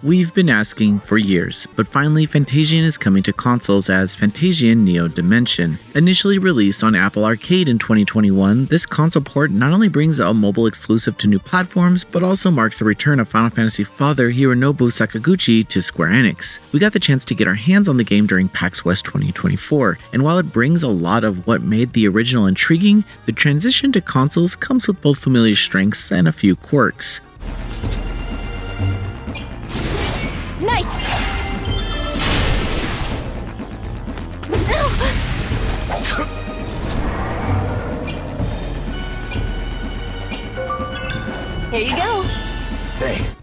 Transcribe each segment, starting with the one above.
We've been asking for years, but finally Fantasian is coming to consoles as Fantasian Neo Dimension. Initially released on Apple Arcade in 2021, this console port not only brings a mobile exclusive to new platforms, but also marks the return of Final Fantasy father Hironobu Sakaguchi to Square Enix. We got the chance to get our hands on the game during PAX West 2024, and while it brings a lot of what made the original intriguing, the transition to consoles comes with both familiar strengths and a few quirks. Knight! Here you go. Thanks.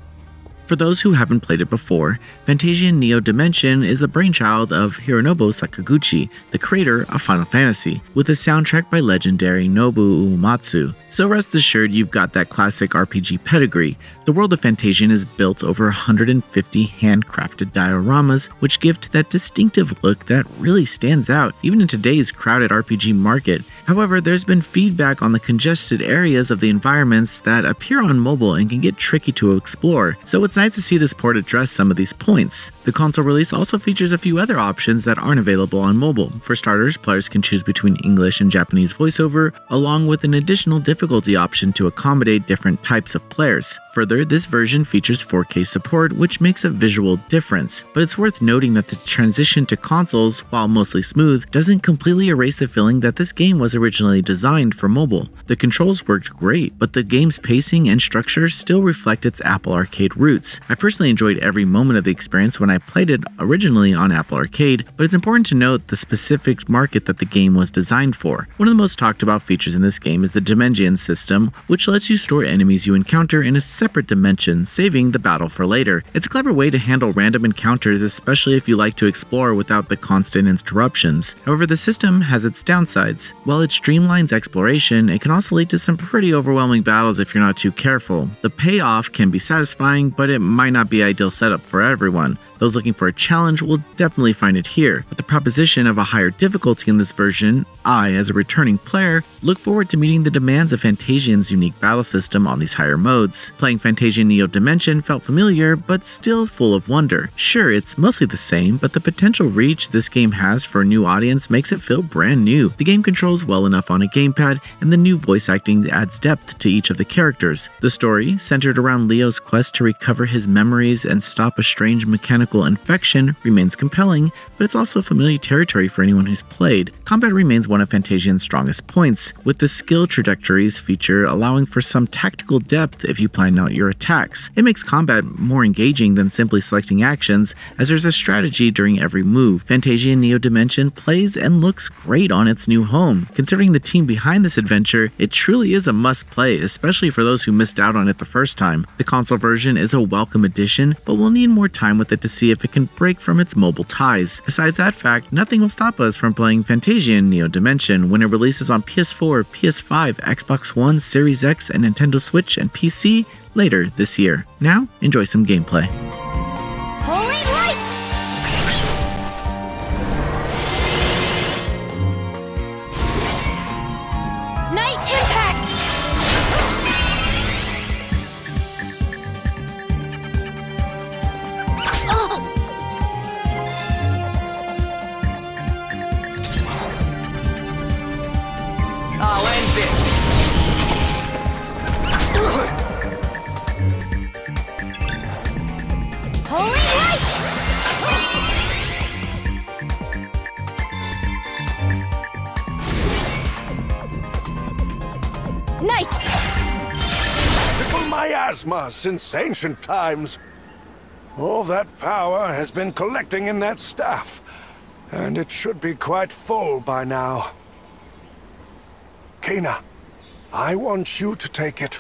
For those who haven't played it before, Fantasian Neo Dimension is the brainchild of Hironobu Sakaguchi, the creator of Final Fantasy, with a soundtrack by legendary Nobuo Uematsu. So rest assured you've got that classic RPG pedigree. The world of Fantasian is built over 150 handcrafted dioramas, which give to that distinctive look that really stands out, even in today's crowded RPG market. However, there's been feedback on the congested areas of the environments that appear on mobile and can get tricky to explore, so it's nice to see this port address some of these points. The console release also features a few other options that aren't available on mobile. For starters, players can choose between English and Japanese voiceover, along with an additional difficulty option to accommodate different types of players. Further, this version features 4K support, which makes a visual difference, but it's worth noting that the transition to consoles, while mostly smooth, doesn't completely erase the feeling that this game was originally designed for mobile. The controls worked great, but the game's pacing and structure still reflect its Apple Arcade roots. I personally enjoyed every moment of the experience when I played it originally on Apple Arcade, but it's important to note the specific market that the game was designed for. One of the most talked about features in this game is the Dimension system, which lets you store enemies you encounter in a separate dimension, saving the battle for later. It's a clever way to handle random encounters, especially if you like to explore without the constant interruptions. However, the system has its downsides. While it streamlines exploration, it can also lead to some pretty overwhelming battles if you're not too careful. The payoff can be satisfying, but it might not be ideal setup for everyone. Those looking for a challenge will definitely find it here. With the proposition of a higher difficulty in this version, I, as a returning player, look forward to meeting the demands of Fantasian's unique battle system on these higher modes. Playing Fantasian Neo Dimension felt familiar, but still full of wonder. Sure, it's mostly the same, but the potential reach this game has for a new audience makes it feel brand new. The game controls well enough on a gamepad, and the new voice acting adds depth to each of the characters. The story, centered around Leo's quest to recover his memories and stop a strange mechanical infection, remains compelling, but it's also familiar territory for anyone who's played. Combat remains one of Fantasian's strongest points, with the skill trajectories feature allowing for some tactical depth if you plan out your attacks. It makes combat more engaging than simply selecting actions, as there's a strategy during every move. Fantasian Neo Dimension plays and looks great on its new home. Considering the team behind this adventure, it truly is a must-play, especially for those who missed out on it the first time. The console version is a welcome addition, but we'll need more time with it to see if it can break from its mobile ties. Besides that fact, nothing will stop us from playing Fantasian Neo Dimension when it releases on PS4, PS5, Xbox One, Series X, and Nintendo Switch and PC later this year. Now, enjoy some gameplay. Holy light! Night impact! I'll end this. Holy light! Night! Tickle my asthma since ancient times. All that power has been collecting in that staff, and it should be quite full by now. Kena, I want you to take it.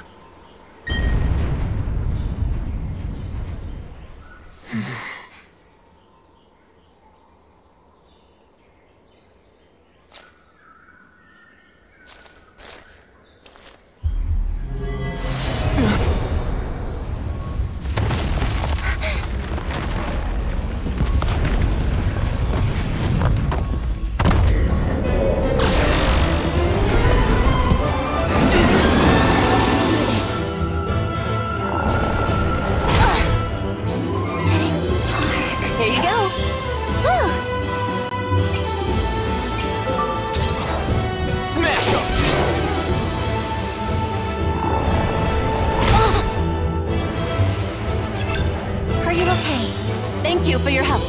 you for your help.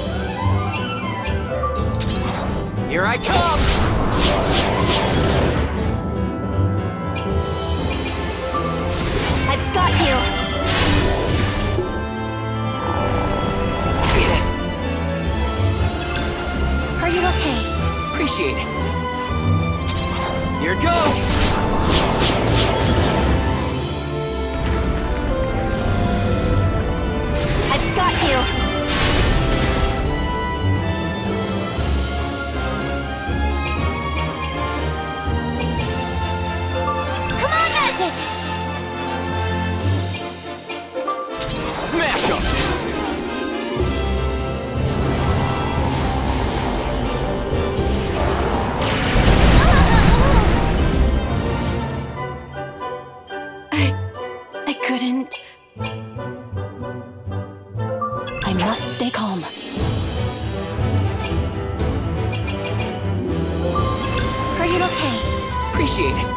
Here I come! I've got you. Are you okay? Appreciate it. Here goes! I've got you. Come on, Magic! Smash 'em! I couldn't. I must stay calm. Are you okay? Appreciate it.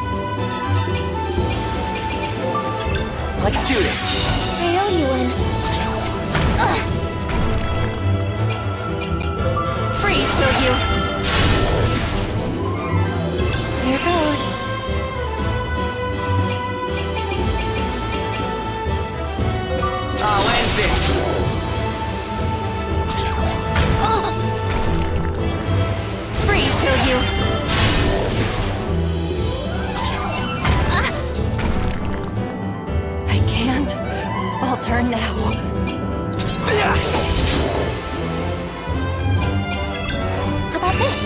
Let's do this. I owe you one. Freeze, will you? Here goes. I'll end this. Freeze, will you? I can't falter now. How about this?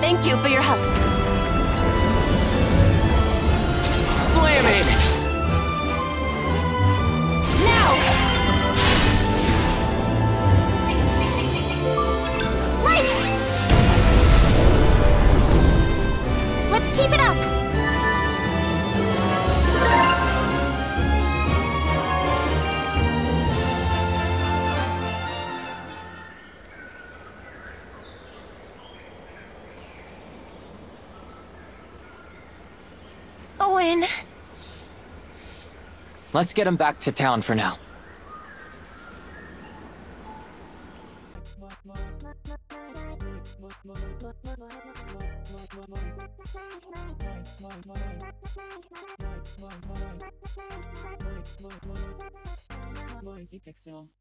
Thank you for your help. Slam it! Now! Light! Let's keep it up! Owen. Let's get him back to town for now. Excellent.